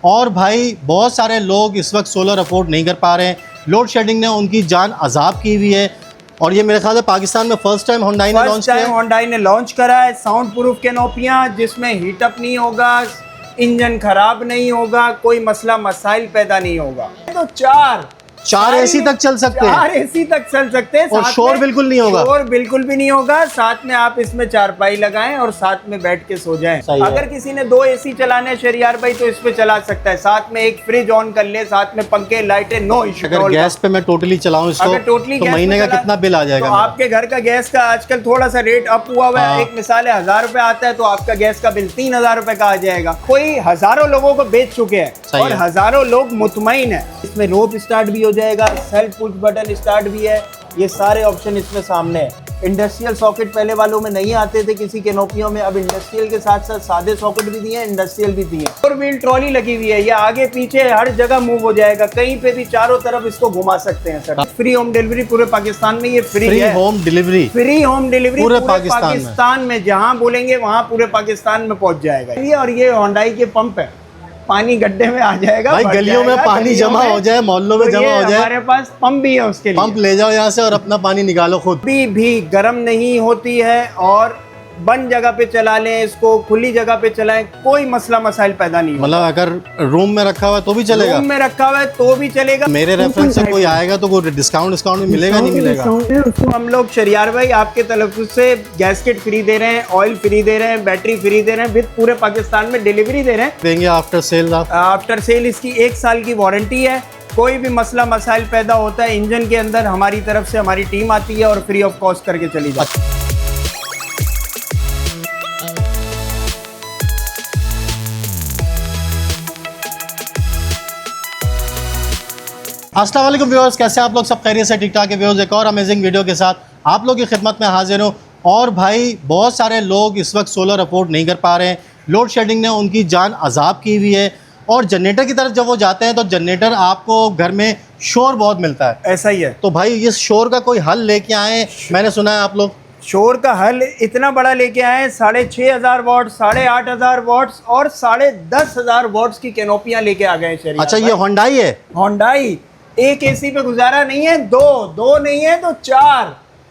और भाई बहुत सारे लोग इस वक्त सोलर अफोर्ड नहीं कर पा रहे हैं। लोड शेडिंग ने उनकी जान अजाब की हुई है और ये मेरे ख्याल से पाकिस्तान में फर्स्ट टाइम होंडाई ने लॉन्च करा है। साउंड प्रूफ कैनोपियां जिसमें हीटअप नहीं होगा, इंजन खराब नहीं होगा, कोई मसला मसाइल पैदा नहीं होगा। तो चार एसी तक चल सकते हैं, 4 एसी तक चल सकते हैं और शोर बिल्कुल नहीं होगा। शोर बिल्कुल भी नहीं होगा। साथ में आप इसमें चारपाई लगाएं और साथ में बैठ के सो जाएं। अगर किसी ने 2 एसी चलाने हैं शरियार भाई तो इस पे चला सकता है। साथ में एक फ्रिज ऑन कर ले, साथ में पंखे लाइटें, नो इशू। अगर गैस पे मैं टोटली चलाऊं इसको, अगर टोटली तो महीने का कितना बिल आ जाएगा? तो आपके घर का गैस का आजकल थोड़ा सा रेट अप हुआ हुआ है। एक मिसाल है 1000 रुपए आता है तो आपका गैस का बिल 3000 रुपए का आ जाएगा। कोई हजारों लोगों को बेच चुके हैं और हजारों लोग मुतमईन है। इसमें रोप स्टार्ट भी हो जाएगा, सेल्फ पुश बटन स्टार्ट भी है, ये सारे ऑप्शन इसमें सामने है। इंडस्ट्रियल सॉकेट पहले वालों में नहीं आते थे किसी कैनोपियों में, अब इंडस्ट्रियल के साथ साथ सादे सॉकेट भी दिए हैं, इंडस्ट्रियल भी दिए हैं। 4 व्हील ट्रॉली लगी हुई है, ये आगे पीछे हर जगह मूव हो जाएगा, कहीं पे भी चारों तरफ इसको घुमा सकते हैं सर। फ्री होम डिलीवरी पूरे पाकिस्तान में, ये फ्री होम डिलीवरी पूरे पाकिस्तान में जहाँ बोलेंगे वहाँ पूरे पाकिस्तान में पहुँच जाएगा। और ये होंडाई के पंप है, पानी गड्ढे में आ जाएगा भाई, गलियों में पानी जमा हो जाए, मोहल्लों में जमा हो जाए, हमारे पास पंप भी है उसके लिए। पंप ले जाओ यहाँ से और अपना पानी निकालो खुद। भी गर्म नहीं होती है और बंद जगह पे चला लें इसको, खुली जगह पे चलाएं, कोई मसला मसाइल पैदा नहीं। मतलब अगर रूम में रखा हुआ है तो भी चलेगा? रूम में रखा हुआ है तो भी चलेगा। मेरे रेफरेंस से कोई आएगा तो कोई डिस्काउंट भी मिलेगा? नहीं मिलेगा। उसको हम लोग शरियार भाई आपके तरफ से गैसकेट फ्री दे रहे हैं, ऑयल फ्री दे रहे हैं, बैटरी फ्री दे रहे हैं, विद पूरे पाकिस्तान में डिलीवरी दे रहे हैं। देंगे आफ्टर सेल। आफ्टर सेल इसकी 1 साल की वारंटी है। कोई भी मसला मसाइल पैदा होता है इंजन के अंदर, हमारी तरफ से हमारी टीम आती है और फ्री ऑफ कॉस्ट करके चली जाती है। अस्सलाम वालेकुम व्यूअर्स, कैसे आप लोग? सब खैरियत से? ठीक ठाक है व्यूअर्स। एक और अमेजिंग वीडियो के साथ आप लोग की खिदमत में हाजिर हूँ। और भाई बहुत सारे लोग इस वक्त सोलर अफोर्ड नहीं कर पा रहे हैं। लोड शेडिंग ने उनकी जान अजाब की हुई है और जनरेटर की तरफ जब वो जाते हैं तो जनरेटर आपको घर में शोर बहुत मिलता है। ऐसा ही है। तो भाई इस शोर का कोई हल लेके आए, मैंने सुना है आप लोग शोर का हल इतना बड़ा लेके आए। 6500 वाट, 8500 वाट्स और 10,500 वाट्स की कैनोपियां लेके आ गए। अच्छा, ये होंडाई है? होंडाई। एक एसी पे गुजारा नहीं है, दो नहीं है तो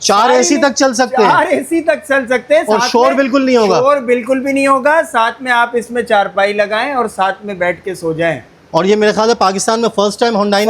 चार एसी तक चल सकते हैं। 4 एसी तक चल सकते हैं और शोर बिल्कुल नहीं होगा। शोर बिल्कुल भी नहीं होगा। साथ में आप इसमें चारपाई लगाएं और साथ में बैठ के सो जाएं। और ये मेरे ख्याल से पाकिस्तान में फर्स्ट टाइम होंडाई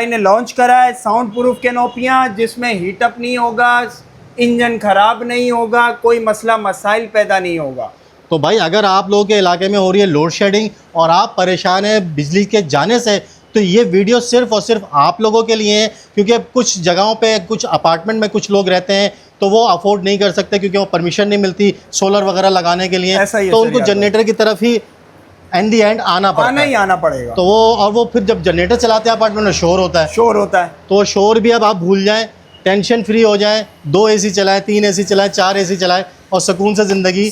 ने लॉन्च करा है। साउंड प्रूफ कैनोपियां जिसमें हीटअप नहीं होगा, इंजन खराब नहीं होगा, कोई मसला मसाइल पैदा नहीं होगा। तो भाई अगर आप लोगों के इलाके में हो रही है लोड शेडिंग और आप परेशान हैं बिजली के जाने से, तो ये वीडियो सिर्फ और सिर्फ आप लोगों के लिए है। क्योंकि कुछ जगहों पे, कुछ अपार्टमेंट में कुछ लोग रहते हैं तो वो अफोर्ड नहीं कर सकते क्योंकि वो परमिशन नहीं मिलती सोलर वगैरह लगाने के लिए। तो उनको जनरेटर की तरफ ही एंड दी एंड आना पड़ेगा। तो वो फिर जब जनरेटर चलाते हैं अपार्टमेंट में शोर होता है। तो शोर भी अब आप भूल जाएं, टेंशन फ्री हो जाएं, 2 एसी चलाएं, 3 एसी चलाएं, 4 एसी चलाएं और सुकून से जिंदगी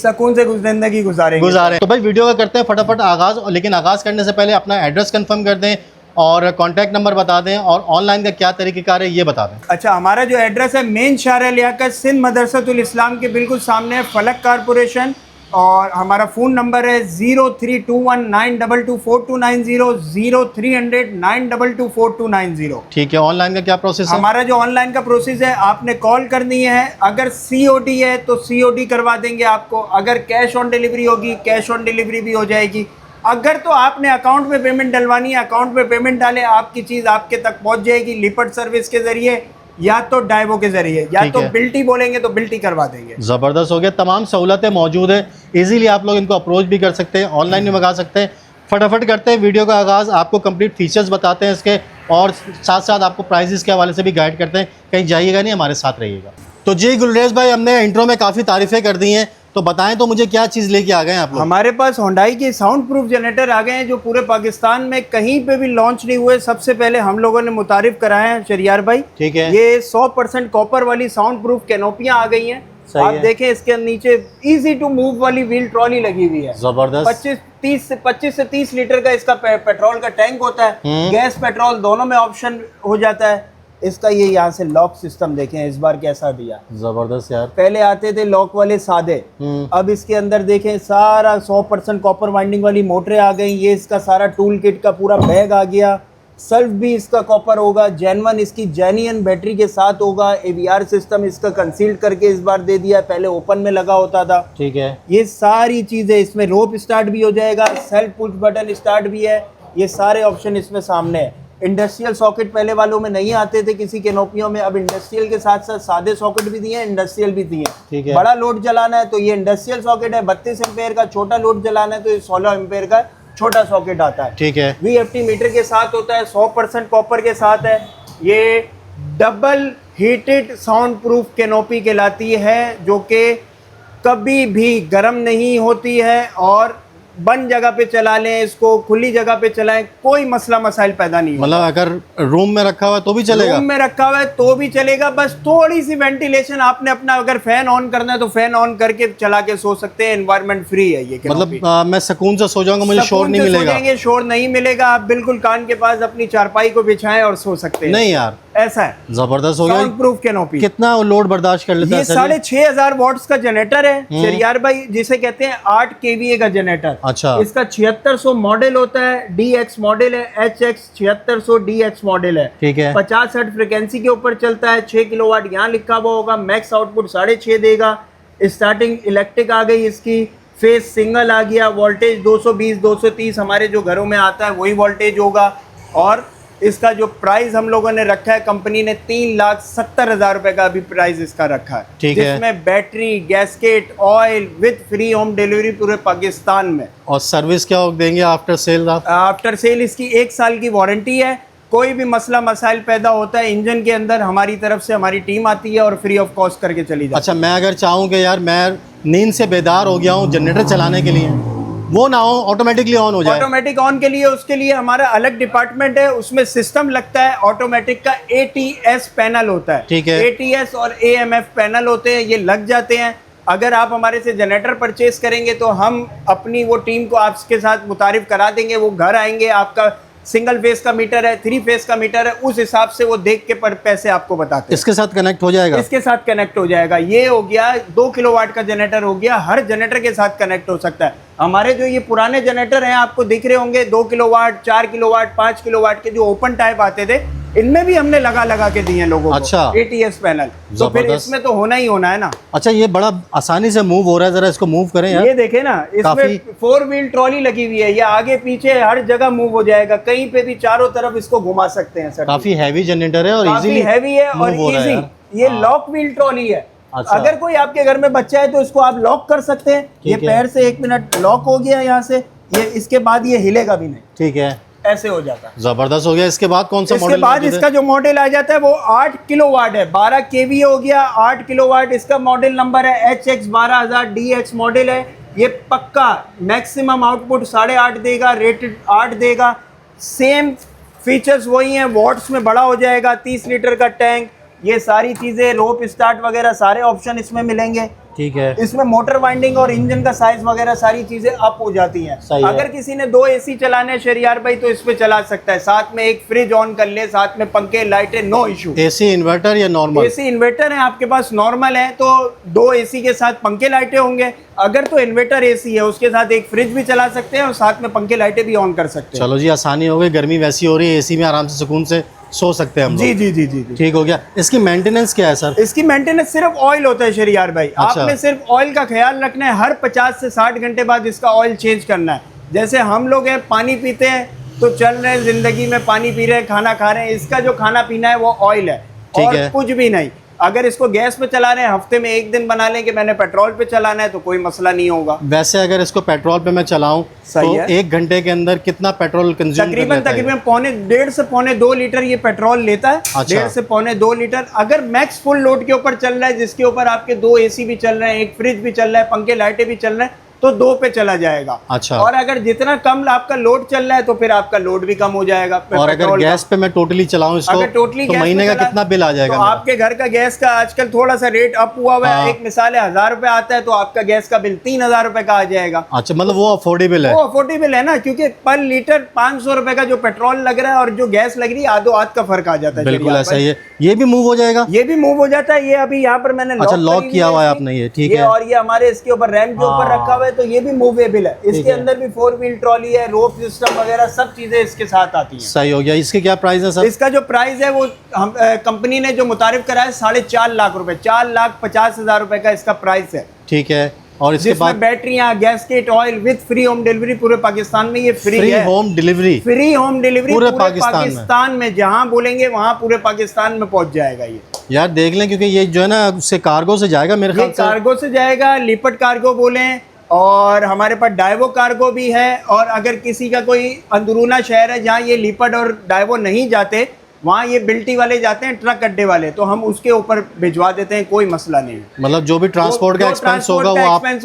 गुजारें। तो भाई वीडियो का करते हैं फटाफट आगाज़। लेकिन आगाज़ करने से पहले अपना एड्रेस कंफर्म कर दें और कांटेक्ट नंबर बता दें और ऑनलाइन का क्या तरीक़ेकार है ये बता दें। अच्छा, हमारा जो एड्रेस है मेन शाहर लियाकत सिंध मदरसतुल इस्लाम के बिल्कुल सामने है, फलक कारपोरेशन। और हमारा फ़ोन नंबर है 0321922429, 0300 9224290। ठीक है। ऑनलाइन का क्या प्रोसेस है? हमारा जो ऑनलाइन का प्रोसेस है, आपने कॉल करनी है। अगर COD है तो COD करवा देंगे आपको। अगर कैश ऑन डिलीवरी होगी, कैश ऑन डिलीवरी भी हो जाएगी। अगर तो आपने अकाउंट में पेमेंट डलवानी है, अकाउंट में पेमेंट डालें, आपकी चीज़ आपके तक पहुंच जाएगी लिपट सर्विस के ज़रिए या तो डाइवो के ज़रिए, या तो बिल्टी बोलेंगे तो बिल्टी करवा देंगे। ज़बरदस्त हो गया। तमाम सहूलतें मौजूद है, इजीली आप लोग इनको अप्रोच भी कर सकते हैं, ऑनलाइन भी मंगा सकते हैं। फटाफट करते हैं वीडियो का आगाज़। आपको कंप्लीट फीचर्स बताते हैं इसके और साथ साथ आपको प्राइजेस के हवाले से भी गाइड करते हैं। कहीं जाइएगा नहीं, हमारे साथ रहिएगा। तो जी गुलरेज भाई, हमने इंट्रो में काफ़ी तारीफ़ें कर दी हैं, तो बताएं तो मुझे क्या चीज़ लेके आ गए आप लोग? हमारे पास होंडाई के साउंड प्रूफ जनरेटर आ गए हैं जो पूरे पाकिस्तान में कहीं पे भी लॉन्च नहीं हुए। सबसे पहले हम लोगों ने मुतारिफ कराए हैं शरियार भाई। ठीक है। ये 100% कॉपर वाली साउंड प्रूफ कैनोपियां आ गई हैं। आप देखें इसके नीचे इजी टू मूव वाली व्हील ट्रॉली लगी हुई है। जबरदस्त। 25 से 30 लीटर का इसका पेट्रोल का टैंक होता है। गैस पेट्रोल दोनों में ऑप्शन हो जाता है। इसका ये यहाँ से लॉक सिस्टम देखें इस बार कैसा दिया, जबरदस्त यार। पहले आते थे लॉक वाले सादे, अब इसके अंदर देखें सारा 100% कॉपर वाइंडिंग वाली मोटरें आ गई। ये इसका सारा टूल किट का पूरा बैग आ गया। सल्फ भी इसका कॉपर होगा, जेनवन इसकी जेन्युइन बैटरी के साथ होगा। एवीआर सिस्टम इसका कंसील्ड करके इस बार दे दिया, पहले ओपन में लगा होता था। ठीक है, ये सारी चीजें इसमें रोप स्टार्ट भी हो जाएगा, सेल्फ पुश बटन स्टार्ट भी है, ये सारे ऑप्शन इसमें सामने है। इंडस्ट्रियल सॉकेट पहले वालों में नहीं आते थे किसी कैनोपियों में, अब इंडस्ट्रियल के साथ साथ सादे सॉकेट भी दिए हैं, इंडस्ट्रियल भी दिए ठीक हैं। है। बड़ा लोड जलाना है तो ये इंडस्ट्रियल सॉकेट है 32 एम्पेयर का, छोटा लोड जलाना है तो ये 16 एम्पेयर का छोटा सॉकेट आता है। ठीक है, VFT मीटर के साथ होता है, 100% कॉपर के साथ है। ये double heated sound proof canopy कहलाती है, जो कि कभी भी गर्म नहीं होती है और बंद जगह पे चला लें, इसको खुली जगह पे चलाएं, कोई मसला मसाइल पैदा नहीं होगा। मतलब अगर रूम में रखा हुआ है तो भी चलेगा? रूम में रखा हुआ है तो भी चलेगा, बस थोड़ी सी वेंटिलेशन आपने अपना, अगर फैन ऑन करना है तो फैन ऑन करके चला के सो सकते हैं। एनवायरनमेंट फ्री है ये मतलब मैं सुकून से सो जाऊंगा, मुझे शोर नहीं मिलेगा? शोर नहीं मिलेगा, आप बिल्कुल कान के पास अपनी चारपाई को बिछाएं और सो सकते हैं। नहीं यार, ऐसा है, जबरदस्त हो गया। Sound proof canopy. कितना लोड बर्दाश्त कर लेता है? ये 6500 वॉट्स का जनरेटर है शरियार भाई, जिसे कहते हैं 8 kVA का जनरेटर। अच्छा, इसका 7600 मॉडल होता है, DX मॉडल है, HX 7600 DX मॉडल है। ठीक है। 50 हर्ट्ज फ्रिक्वेंसी के ऊपर चलता है, 6 किलोवाट यहाँ लिखा हुआ होगा, मैक्स आउटपुट 6.5 देगा। स्टार्टिंग इलेक्ट्रिक आ गई इसकी, फेस सिंगल आ गया, वोल्टेज 220 230 हमारे जो घरों में आता है वही वोल्टेज होगा। और इसका जो प्राइस हम लोगों ने रखा है, कंपनी ने 3,70,000 रुपए का अभी प्राइस इसका रखा है। ठीक है। जिसमें battery, gasket, oil with free home delivery पूरे पाकिस्तान में। और सर्विस क्या देंगे आफ्टर सेल? आफ्टर सेल इसकी 1 साल की वारंटी है। कोई भी मसला मसाइल पैदा होता है इंजन के अंदर, हमारी तरफ से हमारी टीम आती है और फ्री ऑफ कॉस्ट करके चली जाती है। अच्छा, मैं अगर चाहूँ कि यार मैं नींद से बेदार हो गया हूँ जनरेटर चलाने के लिए, वो ना हो, ऑटोमेटिकली ऑन हो जाए? ऑटोमेटिक ऑन के लिए उसके लिए हमारा अलग डिपार्टमेंट है, उसमें सिस्टम लगता है ऑटोमेटिक का। ATS पैनल होता है। ठीक है। ATS और AMF पैनल होते हैं, ये लग जाते हैं। अगर आप हमारे से जनरेटर परचेज करेंगे तो हम अपनी वो टीम को आपके साथ मुतारिफ करा देंगे, वो घर आएंगे, आपका सिंगल फेस का मीटर है, 3 फेस का मीटर है, उस हिसाब से वो देख के पर पैसे आपको बताते हैं। इसके साथ कनेक्ट हो जाएगा? इसके साथ कनेक्ट हो जाएगा। ये हो गया 2 किलोवाट का जनरेटर हो गया, हर जनरेटर के साथ कनेक्ट हो सकता है। हमारे जो ये पुराने जनरेटर हैं आपको दिख रहे होंगे, 2 किलोवाट, 4 किलोवाट, 5 किलोवाट के जो ओपन टाइप आते थे, इनमें भी हमने लगा के दिए हैं लोगों अच्छा। को ATS पैनल। तो फिर इसमें तो होना ही होना है ना। अच्छा, ये बड़ा आसानी से मूव हो रहा है, जरा इसको मूव करें यार। ये देखे ना, इसमें 4 व्हील ट्रॉली लगी हुई है, ये आगे पीछे हर जगह मूव हो जाएगा, कहीं पे भी चारों तरफ इसको घुमा सकते हैं सर। काफी हैवी जनरेटर है और काफी हैवी है और इजी। ये लॉक व्हील ट्रॉली है। अच्छा। अगर कोई आपके घर में बच्चा है तो इसको आप लॉक कर सकते हैं। ये पैर से 1 मिनट लॉक हो गया यहाँ से, ये इसके बाद ये हिलेगा भी नहीं। ठीक है, ऐसे हो जाता है। जबरदस्त हो गया। इसके बाद कौन सा मॉडल? इसके बाद इसका जो मॉडल आ जाता है वो 8 किलोवाट है, 12 kVA हो गया, 8 किलोवाट इसका मॉडल नंबर है। HX 12000 DX मॉडल है। ये पक्का मैक्सिमम आउटपुट 8.5 देगा, रेटेड 8 देगा। सेम फीचर्स वही हैं, वॉट्स में बड़ा हो जाएगा, 30 लीटर का टैंक, ये सारी चीजें, रोप स्टार्ट वगैरह सारे ऑप्शन इसमें मिलेंगे। ठीक है। इसमें मोटर वाइंडिंग और इंजन का साइज वगैरह सारी चीजें अप हो जाती हैं। अगर किसी ने 2 AC चलाने शरियार भाई तो इस पे चला सकता है, साथ में एक फ्रिज ऑन कर ले, साथ में पंखे लाइटें, नो इशू। AC इन्वर्टर या नॉर्मल? AC इन्वर्टर है आपके पास, नॉर्मल है तो 2 AC के साथ पंखे लाइटें होंगे। अगर तो इन्वर्टर AC है उसके साथ एक फ्रिज भी चला सकते हैं और साथ में पंखे लाइटें भी ऑन कर सकते हैं। चलो जी, आसानी हो गई, गर्मी वैसी हो रही है, AC में आराम से सुकून से सो सकते हैं हम लोग। जी जी जी जी जी। ठीक हो गया। इसकी मेंटेनेंस क्या है सर? इसकी मेंटेनेंस सिर्फ ऑयल होता है शरियार भाई। अच्छा। आपने सिर्फ ऑयल का ख्याल रखना है, हर 50 से 60 घंटे बाद इसका ऑयल चेंज करना है। जैसे हम लोग हैं पानी पीते हैं तो चल रहे हैं जिंदगी में, पानी पी रहे हैं, खाना खा रहे हैं, इसका जो खाना पीना है वो ऑयल है और कुछ भी नहीं। अगर इसको गैस पे चला रहे हैं, हफ्ते में 1 दिन बना लें कि मैंने पेट्रोल पे चलाना है तो कोई मसला नहीं होगा। वैसे अगर इसको पेट्रोल पे मैं चलाऊं तो 1 घंटे के अंदर कितना पेट्रोल कंज्यूम करता है? तकरीबन 1.5 से 2 लीटर ये पेट्रोल लेता है। अच्छा। 1.5 से 2 लीटर। अगर मैक्स फुल लोड के ऊपर चल रहा है, जिसके ऊपर आपके 2 AC भी चल रहे हैं, एक फ्रिज भी चल रहा है, पंखे लाइटें भी चल रहे हैं, तो 2 पे चला जाएगा। अच्छा। और अगर जितना कम आपका लोड चल रहा है तो फिर आपका लोड भी कम हो जाएगा। और अगर गैस पे मैं टोटली चलाऊं इसको, अगर टोटली तो महीने का कितना बिल आ जाएगा? तो आपके घर का गैस का आजकल थोड़ा सा रेट अप हुआ हुआ है। एक मिसाल है 1000 रुपए आता है तो आपका गैस का बिल 3000 रुपए का आ जाएगा। अच्छा, मतलब वो अफोर्डेबल है? वो अफोर्डेबल है ना, क्योंकि पर लीटर 500 रुपए का जो पेट्रोल लग रहा है और जो गैस लग रही है, आधो आध का फर्क आ जाता है। बिल्कुल ऐसा ही है। ये भी मूव हो जाएगा? ये भी मूव हो जाता है। ये अभी यहाँ पर मैंने अच्छा लॉक किया हुआ है आपने ये, ठीक है। और ये हमारे इसके ऊपर रैम के ऊपर रखा हुआ है, तो ये भी मूवेबल है। इसके अंदर भी 4 व्हील ट्रॉली है, रोप सिस्टम वगैरह सब चीजें इसके साथ आती हैं। सही हो गया। इसके क्या प्राइस है सर? इसका जो प्राइस है वो हम कंपनी ने जो मुतारिफ करा है 4.5 लाख रुपए, 4,50,000 रुपए का इसका प्राइस है। ठीक है। और इसके बाद बैटरियां, gasket, oil with free home delivery पूरे पाकिस्तान में। ये फ्री है, home delivery, free home delivery पूरे पाकिस्तान में जहां बोलेंगे वहां पूरे पाकिस्तान में पहुंच जाएगा। ये यार देख लें, क्योंकि ये जो है ना उससे कार्गो से जाएगा मेरे ख्याल से। कार्गो से जाएगा, लिपट कार्गो बोलें, और हमारे पास डाइवो कार्गो भी है। और अगर किसी का कोई अंदरूना शहर है जहाँ ये लिपट और डाइवो नहीं जाते, वहाँ ये बिल्टी वाले जाते हैं, ट्रक अड्डे वाले, तो हम उसके ऊपर भिजवा देते हैं, कोई मसला नहीं। मतलब जो भी ट्रांसपोर्ट का एक्सपेंस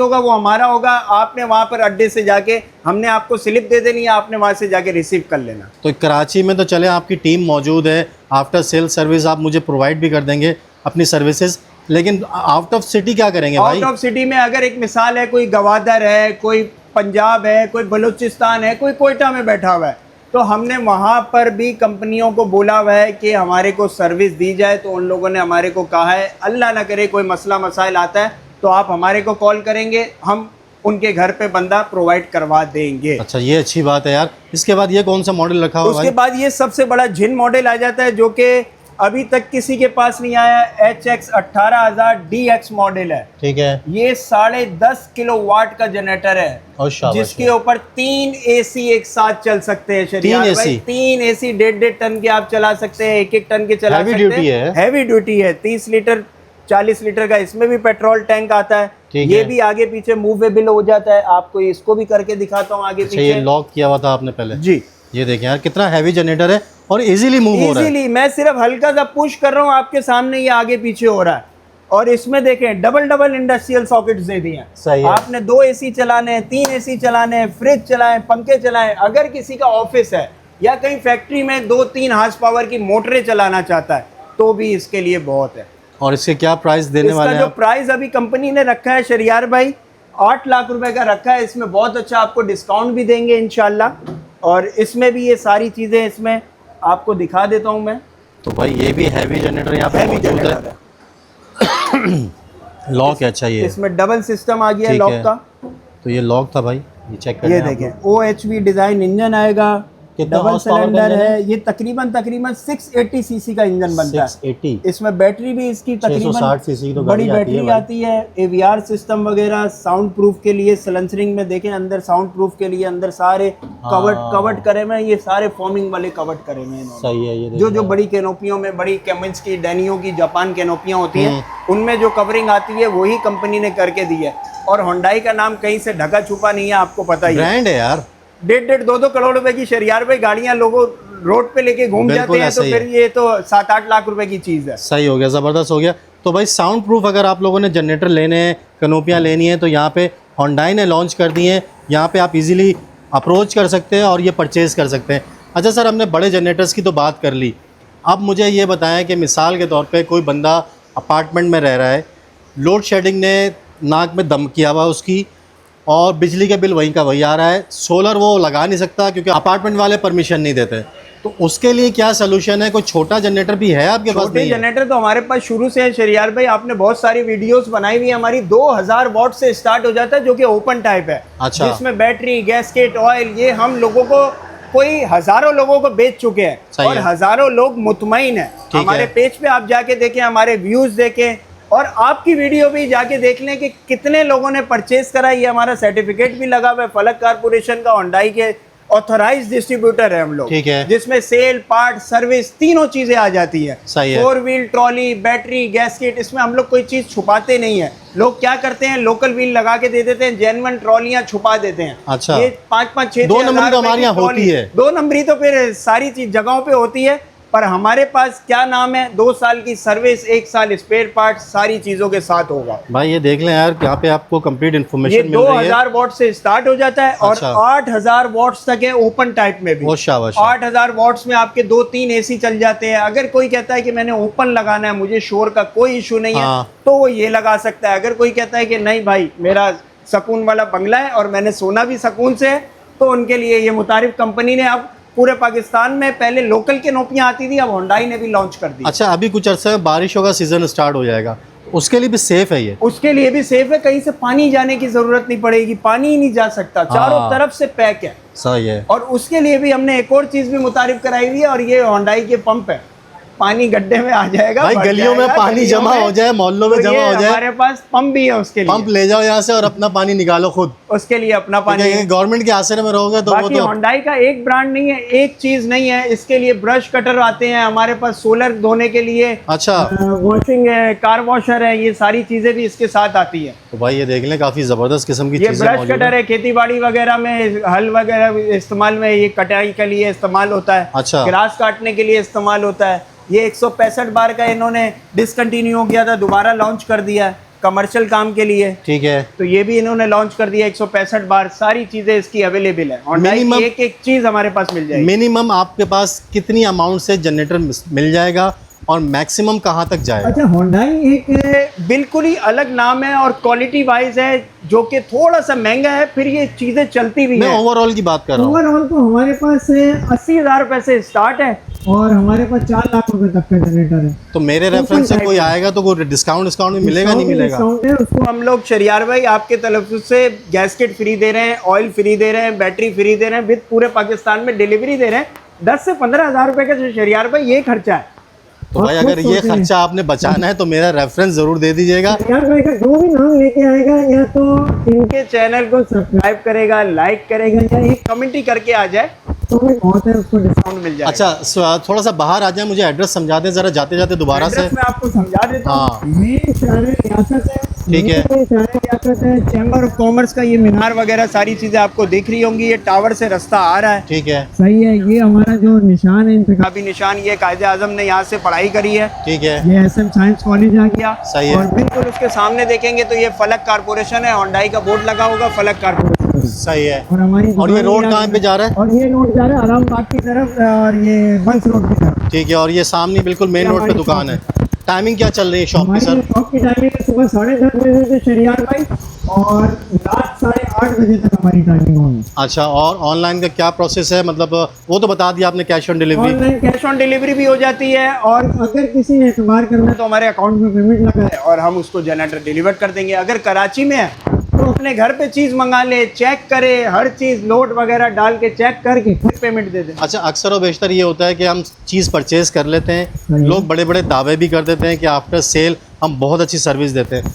होगा वो हमारा होगा। आपने वहाँ पर अड्डे से जाके, हमने आपको स्लिप दे देनी है, आपने वहाँ से जाके रिसीव कर लेना। तो कराची में तो चले आपकी टीम मौजूद है, आफ्टर सेल सर्विस आप मुझे प्रोवाइड भी कर देंगे अपनी सर्विसेज, लेकिन आउट ऑफ सिटी क्या करेंगे भाई? आउट ऑफ सिटी में अगर एक मिसाल है, कोई गवादर है, कोई पंजाब है, कोई बलूचिस्तान है, कोई कोयटा में बैठा हुआ है, तो हमने वहाँ पर भी कंपनियों को बोला हुआ है कि हमारे को सर्विस दी जाए। तो उन लोगों ने हमारे को कहा है, अल्लाह ना करे कोई मसला मसाइल आता है तो आप हमारे को कॉल करेंगे, हम उनके घर पे बंदा प्रोवाइड करवा देंगे। अच्छा, ये अच्छी बात है यार। इसके बाद ये कौन सा मॉडल रखा हुआ है? उसके बाद ये सबसे बड़ा जिन मॉडल आ जाता है, जो कि अभी तक किसी के पास नहीं आया। HX 18000 DX मॉडल है। ठीक है। ये 10.5 किलोवाट का जनरेटर है, जिसके ऊपर 3 AC एक साथ चल सकते हैं। 3 AC 1.5 टन के आप चला सकते हैं, 1 टन के चला सकते हैं। हैवी ड्यूटी है। 30 लीटर 40 लीटर का इसमें भी पेट्रोल टैंक आता है। ये भी आगे पीछे मूवेबल हो जाता है। आपको इसको भी करके दिखाता हूँ आगे पीछे। ये लॉक किया हुआ था आपने पहले जी। ये देखें यार कितना हैवी जनरेटर है और इजीली मूव हो रहा है। इजीली, मैं सिर्फ हल्का सा पुश कर रहा हूँ, आपके सामने ये आगे पीछे हो रहा है। और इसमें देखें डबल इंडस्ट्रियल सॉकेट्स दे दिए हैं। सही है। आपने 2 AC चलाने हैं, 3 AC चलाने हैं, फ्रिज चलाएं, पंखे चलाएं। अगर किसी का ऑफिस है या कहीं फैक्ट्री में 2-3 हार्स पावर की मोटरें चलाना चाहता है, तो भी इसके लिए बहुत है। और इसके क्या प्राइस देने वाले हैं? इसका जो प्राइस अभी कंपनी ने रखा है शरियार भाई, 8 लाख रुपए का रखा है। इसमें बहुत अच्छा आपको डिस्काउंट भी देंगे इंशाल्लाह। और इसमें भी ये सारी चीजें इसमें आपको दिखा देता हूं मैं। तो भाई ये भी हैवी जनरेटर यहाँ पे मौजूद है। लॉक है। अच्छा, ये इसमें डबल सिस्टम आ गया लॉक का। तो ये लॉक था भाई, ये चेक करें। ये देखें OHV डिजाइन इंजन आएगा, डबल सिलेंडर है। ये तकरीबन 680 सीसी का इंजन बनता है। 680। इसमें बैटरी भी इसकी तकरीबन 660 सीसी तो बड़ी बैटरी आती है। AVR सिस्टम वगैरह, साउंड प्रूफ के लिए सलेंसरिंग में देखें अंदर साउंड प्रूफ के लिए अंदर सारे कवर्ड करे में, ये सारे फॉर्मिंग वाले कवर्ड करे में। सही है। ये जो बड़ी कैनोपियों में, बड़ी केमिन्स की, डैनियो की, जापान कैनोपियां होती हैं, उनमें जो कवरिंग आती है वही कंपनी ने करके दी है। और होंडाई का नाम कहीं से ढका छुपा नहीं है, आपको पता ही है। ब्रांड है यार। 1.5-2 करोड़ रुपए की शरियार पे गाड़ियां लोगों रोड पे लेके घूम जाते हैं, तो फिर ये तो 7-8 लाख रुपए की चीज है। सही हो गया, जबरदस्त हो गया। तो भाई साउंड प्रूफ अगर आप लोगों ने जनरेटर लेने हैं, कनोपियां लेनी है, तो यहाँ पे होंडाई ने लॉन्च कर दी है। यहाँ पे आप इजीली अप्रोच कर सकते हैं और ये परचेज कर सकते हैं। अच्छा सर, हमने बड़े जनरेटर्स की तो बात कर ली, अब मुझे ये बताएं कि मिसाल के तौर पर कोई बंदा अपार्टमेंट में रह रहा है, लोड शेडिंग ने नाक में दम किया हुआ उसकी, और बिजली का बिल वहीं का वही आ रहा है, सोलर वो लगा नहीं सकता क्योंकि अपार्टमेंट वाले परमिशन नहीं देते, तो उसके लिए क्या सलूशन है? कोई छोटा जनरेटर भी है आपके पास? छोटे जनरेटर तो हमारे पास शुरू से है शरियार भाई। आपने बहुत सारी वीडियोस बनाई हुई है हमारी। 2000 वॉट से स्टार्ट हो जाता है, जो कि ओपन टाइप है। अच्छा। जिसमें बैटरी, गैसकेट, ऑयल, ये हम लोगों को कोई हजारों लोगों को बेच चुके हैं और हजारों लोग मुतमईन है। हमारे पेज पे आप जाके देखें, हमारे व्यूज देखें, और आपकी वीडियो भी जाके देख लें कि कितने लोगों ने परचेज करा। ये हमारा सर्टिफिकेट भी लगा हुआ है फलक कारपोरेशन का, होंडाई के ऑथराइज्ड डिस्ट्रीब्यूटर है हम लोग। ठीक है। जिसमें सेल, पार्ट, सर्विस तीनों चीजें आ जाती है। 4 व्हील ट्रॉली, बैटरी, गैसकेट, इसमें हम लोग कोई चीज छुपाते नहीं है। लोग क्या करते हैं, लोकल व्हील लगा के दे देते हैं, जेन्युइन ट्रॉलियां छुपा देते हैं। अच्छा। ये 5-5, 6 2 नंबरी तो हमारे यहाँ होती है। 2 नंबरी तो फिर सारी चीज जगहों पे होती है, पर हमारे पास क्या नाम है, 2 साल की सर्विस, 1 साल स्पेयर पार्ट, सारी चीजों के साथ होगा। भाई ये देख लें यार, यहाँ पे आपको कंप्लीट इन्फॉर्मेशन मिल रही है। 2000 वॉट से स्टार्ट हो जाता है। अच्छा। और 8000 वॉट्स तक है ओपन टाइप में भी। 8000 वॉट्स में आपके 2-3 AC चल जाते हैं। अगर कोई कहता है कि मैंने ओपन लगाना है, मुझे शोर का कोई इशू नहीं है, तो वो ये लगा सकता है। अगर कोई कहता है कि नहीं भाई मेरा सुकून वाला बंगला है और मैंने सोना भी सुकून से है, तो उनके लिए ये मुतारिफ कंपनी ने अब पूरे पाकिस्तान में पहले लोकल के नोपियाँ आती थी, अब होंडाई ने भी लॉन्च कर दी। अच्छा, अभी कुछ अर्से में बारिशों का सीज़न स्टार्ट हो जाएगा, उसके लिए भी सेफ़ है ये? उसके लिए भी सेफ है, कहीं से पानी जाने की ज़रूरत नहीं पड़ेगी, पानी ही नहीं जा सकता, चारों हाँ। तरफ से पैक है। सही है। और उसके लिए भी हमने एक और चीज़ भी मुतारिफ कराई हुई है, और ये होंडाई के पंप है, पानी गड्ढे में आ जाएगा, भाई भर गलियों में जाएगा, पानी गलियों जमा में। हो जाए, मोहल्लों में तो जमा ये हो जाए, हमारे पास पंप भी है उसके लिए, पंप ले जाओ यहाँ से और अपना पानी निकालो खुद। उसके लिए अपना पानी है। गवर्नमेंट के आसरे में रहोगे तो वो बाकी तो होंडाई का एक ब्रांड नहीं है, एक चीज नहीं है, इसके लिए ब्रश कटर आते हैं हमारे पास, सोलर धोने के लिए अच्छा। वॉशिंग है, कार वॉशर है, ये सारी चीजें भी इसके साथ आती है। तो भाई ये देख लें, काफ़ी ज़बरदस्त किस्म की ये चीज़ें ब्रश मौजूद कटर हैं। है, खेती बाड़ी वगैरह में, हल वगैरह इस्तेमाल में, ये कटाई के लिए इस्तेमाल होता है, अच्छा। ग्रास काटने के लिए इस्तेमाल होता है। ये 165 बार का इन्होंने डिसकंटिन्यू हो गया था, दोबारा लॉन्च कर दिया है कमर्शियल काम के लिए, ठीक है। तो ये भी इन्होंने लॉन्च कर दिया 165 बार। सारी चीजें इसकी अवेलेबल है, होंडाई Minimum- की एक एक चीज हमारे पास मिल जाएगी। मिनिमम आपके पास कितनी अमाउंट से जनरेटर मिल जाएगा और मैक्सिमम कहाँ तक जाएगा? अच्छा, होंडाई एक बिल्कुल ही अलग नाम है और क्वालिटी वाइज है, जो कि थोड़ा सा महंगा है, फिर ये चीजें चलती भी मैं हैं। ओवरऑल की बात कर रहा हूँ। ओवरऑल तो हमारे पास 80,000 रुपए से स्टार्ट है और हमारे पास 4 लाख रुपए तक का जनरेटर है। तो मेरे रेफरेंस से कोई आएगा तो कोई डिस्काउंट भी मिलेगा, नहीं मिलेगा? डिस्काउंट है उसको हम लोग शरियार भाई आपके तरफ से गैसकेट फ्री दे रहे हैं, ऑयल फ्री दे रहे हैं, बैटरी फ्री दे रहे हैं, विद पूरे पाकिस्तान में डिलीवरी दे रहे हैं। 10 से 15,000 रुपए का शरियार भाई ये खर्चा है। तो भाई अगर ये खर्चा आपने बचाना है तो मेरा रेफरेंस जरूर दे दीजिएगा। यार भाई का जो भी नाम लेके आएगा, या तो इनके चैनल को सब्सक्राइब करेगा, लाइक करेगा, या एक कमेंट ही करके आ जाए तो भी बहुत है, उसको डिस्काउंट मिल जाएगा। अच्छा, थोड़ा सा बाहर आ जाए, मुझे एड्रेस समझा दें जरा जाते जाते दोबारा से। एड्रेस मैं आपको समझा देता हूँ। हाँ। ये शहर रियासत है, ठीक है। ये शहर रियासत है, चैम्बर ऑफ कॉमर्स का ये मीनार वगैरह सारी चीजें आपको दिख रही होंगी। ये टावर से रास्ता आ रहा है, ठीक है, सही है। ये हमारा जो निशान है, इंतखाबी निशान, ये कायदे आजम ने यहाँ से पढ़ाई करी है। ठीक है, ये SM साइंस कॉलेज आ गया, सही है। और बिल्कुल उसके सामने देखेंगे तो ये फलक कारपोरेशन है, होंडाई का बोर्ड लगा होगा, फलक कारपोरेशन। सही है। और हमारी और ये रोड कहाँ पे जा रहा है? और ये रोड जा रहा है आरामबाग की तरफ, और ये बंस रोड की तरफ। ठीक है। और ये सामने बिल्कुल मेन रोड पे दुकान है। टाइमिंग क्या चल रही है शॉप की सर? शॉप की टाइमिंग है सुबह 10:30 बजे से शरियार भाई, और रात 8:30 बजे तक हमारी टाइमिंग होगी। अच्छा, और ऑनलाइन का क्या प्रोसेस है? मतलब वो तो बता दिया आपने, cash on delivery. Online cash on delivery भी हो जाती है, और अगर किसी ने एतबार करना है तो हमारे अकाउंट में पेमेंट लगा है और हम उसको जनरेटर डिलीवर कर देंगे। अगर कराची में है तो अपने घर पे चीज़ मंगा ले, चेक करे, हर चीज़ लोड वगैरह डाल के चेक करके फिर पेमेंट दे दे। अच्छा, अक्सर और बेशतर ये होता है कि हम चीज़ परचेज़ कर लेते हैं, लोग बड़े बड़े दावे भी कर देते हैं कि आफ्टर सेल हम बहुत अच्छी सर्विस देते हैं।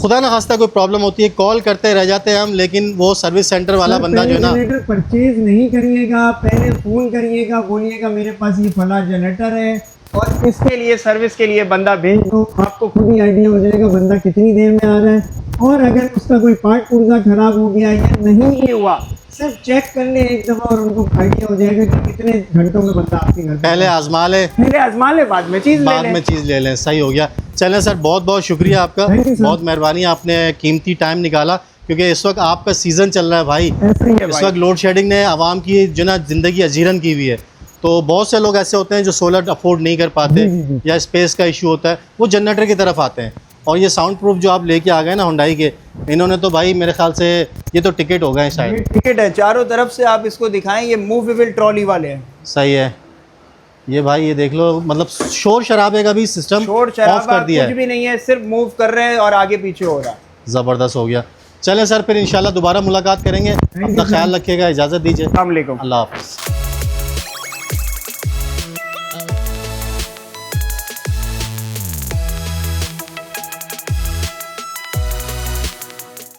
खुदा ना खास्ता कोई प्रॉब्लम होती है, कॉल करते रह जाते हैं हम, लेकिन वो सर्विस सेंटर वाला बंदा जो है ना, जनरेटर परचेज नहीं करिएगा, पहले फ़ोन करिएगा, बोलिएगा मेरे पास ये फला जनरेटर है और इसके लिए सर्विस के लिए बंदा भेज दो। आपको खुद ही आइडिया हो जाएगा बंदा कितनी देर में आ रहा है, और अगर उसका कोई पार्ट पुर्जा खराब हो गया या नहीं हुआ, सिर्फ चेक कर ले एक दफ़ा और उनको आइडिया हो जाएगा कि कितने घंटों में बंदा आपके घर। पहले आजमा ले, पहले आजमा ले, बाद में चीज़ ले लें। सही हो गया। चलें सर, बहुत बहुत शुक्रिया आपका, बहुत मेहरबानी, आपने कीमती टाइम निकाला, क्योंकि इस वक्त आपका सीज़न चल रहा है भाई। इस वक्त लोड शेडिंग ने आवाम की जो ना ज़िंदगी अजीरन की हुई है, तो बहुत से लोग ऐसे होते हैं जो सोलर अफोर्ड नहीं कर पाते या स्पेस का इशू होता है, वो जनरेटर की तरफ आते हैं। और ये साउंड प्रूफ जो आप लेके आ गए ना हुंडई के, इन्होंने तो भाई मेरे ख्याल से ये तो टिकट हो गए शायद। टिकट है, चारों तरफ से आप इसको दिखाएं, ये मूवेबल ट्रॉली वाले हैं। सही है। ये भाई ये देख लो, मतलब शोर शराबे का भी सिस्टम शोर शराबा कुछ भी नहीं है, सिर्फ मूव कर रहे हैं और आगे पीछे हो रहा है। ज़बरदस्त हो गया। चलें सर, फिर इंशाल्लाह दोबारा मुलाकात करेंगे। अपना ख्याल रखिएगा, इजाज़त दीजिए। अस्सलाम वालेकुम। अल्लाह हाफ़िज़।